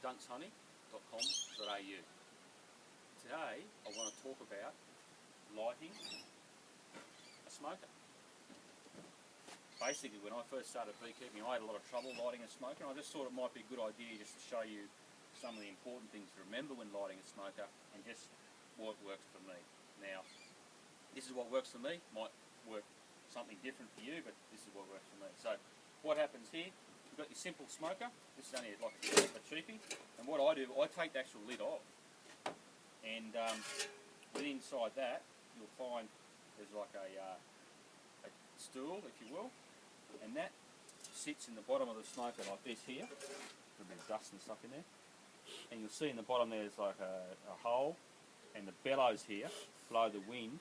dunkshoney.com.au. Today I want to talk about lighting a smoker. Basically, when I first started beekeeping, I had a lot of trouble lighting a smoker, and I just thought it might be a good idea just to show you some of the important things to remember when lighting a smoker and just what works for me. Now, this is what works for me, might work something different for you, but this is what works for me. So, what happens here, you've got your simple smoker. This is only like a cheapie, and what I do, I take the actual lid off, and within inside that, you'll find there's like a stool, if you will, and that sits in the bottom of the smoker like this here. A bit of dust and stuff in there, and you'll see in the bottom there's like a hole, and the bellows here blow the wind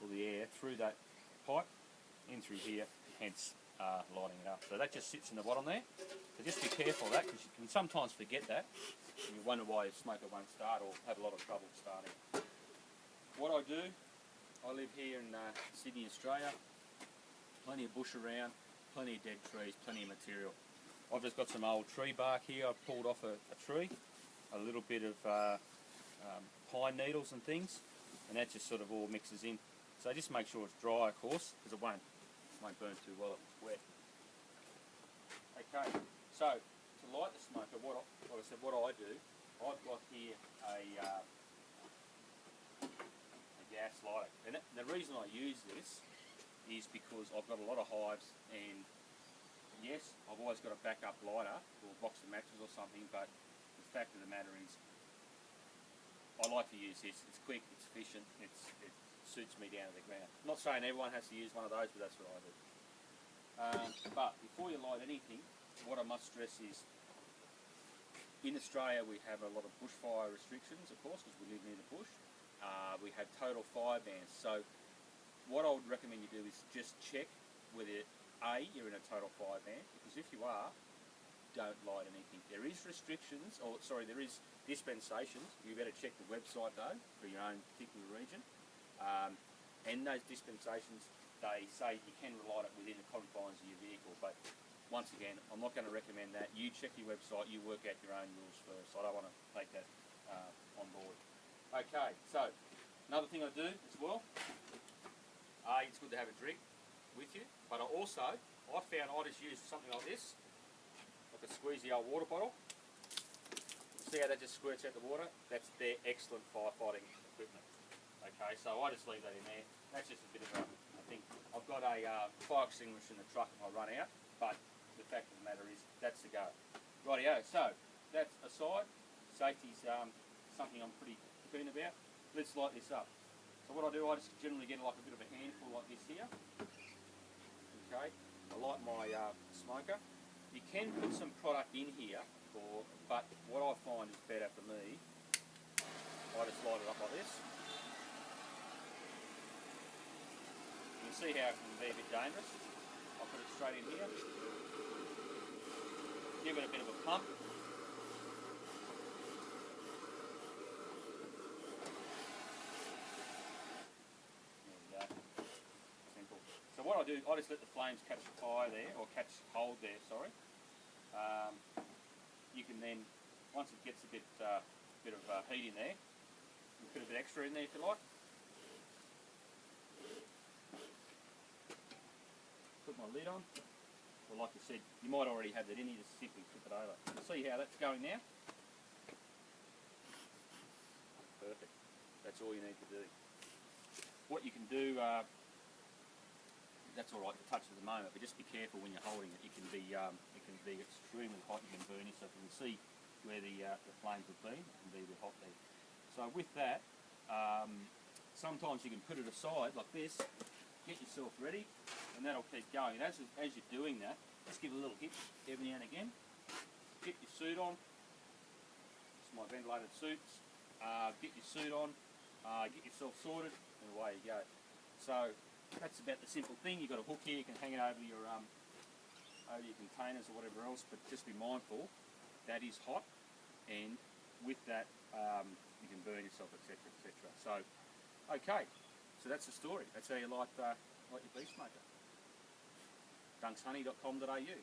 or the air through that pipe in through here, hence lighting it up. So that just sits in the bottom there. So just be careful of that, because you can sometimes forget that and you wonder why your smoker won't start or have a lot of trouble starting. What I do, I live here in Sydney, Australia. Plenty of bush around, plenty of dead trees, plenty of material. I've just got some old tree bark here. I've pulled off a tree, a little bit of pine needles and things, and that just sort of all mixes in. So just make sure it's dry, of course, because it won't burn too well if it's wet. Okay, so to light the smoker, what I do, I've got here a gas lighter, and the reason I use this is because I've got a lot of hives, and yes, I've always got a backup lighter or a box of matches or something, but the fact of the matter is I like to use this. It's quick, it's efficient, it suits me down to the ground. I'm not saying everyone has to use one of those, but that's what I do. But before you light anything, what I must stress is, in Australia we have a lot of bushfire restrictions, of course, because we live near the bush. We have total fire bans. So what I would recommend you do is just check whether you're in a total fire ban, because if you are, don't light anything. There is restrictions, there is dispensations. You better check the website though for your own particular region. And those dispensations, they say you can light it within the confines of your vehicle, but once again, I'm not going to recommend that. You check your website, you work out your own rules first. I don't want to take that on board. Okay, so another thing I do as well, it's good to have a drink with you, but I found I just use something like this, like a squeezy old water bottle. See how that just squirts out the water? That's their excellent firefighting equipment. Okay, so I just leave that in there. That's just a bit of a thing. I've got a fire extinguisher in the truck if I run out, but the fact of the matter is, that's the go. Rightio, so that's aside. Safety's something I'm pretty keen about. Let's light this up. So what I do, I just generally get like a bit of a handful like this here. Okay, I light my smoker. You can put some product in here, but what I find is better for me, I just light it up like this. You can see how it can be a bit dangerous. I'll put it straight in here. Give it a bit of a pump. What I do, I just let the flames catch fire there, or catch hold there, sorry. You can then, once it gets a bit of heat in there, you put a bit extra in there if you like. Put my lid on. Well, like I said, you might already have that in, you just simply flip it over. You'll see how that's going now. Perfect. That's all you need to do. What you can do, that's all right to touch at the moment, but just be careful when you're holding it. It can be extremely hot. You can burn yourself. You can see where the flames have been. It can be a bit hot there. So with that, sometimes you can put it aside like this, get yourself ready, and that'll keep going. And as you're doing that, just give it a little hit every now and again. Get your suit on. It's my ventilated suits. Get your suit on. Get yourself sorted, and away you go. So that's about the simple thing. You've got a hook here, you can hang it over your containers or whatever else, but just be mindful that is hot, and with that you can burn yourself, etc, etc. So okay, so that's the story. That's how you light your bee smoker. dunkshoney.com.au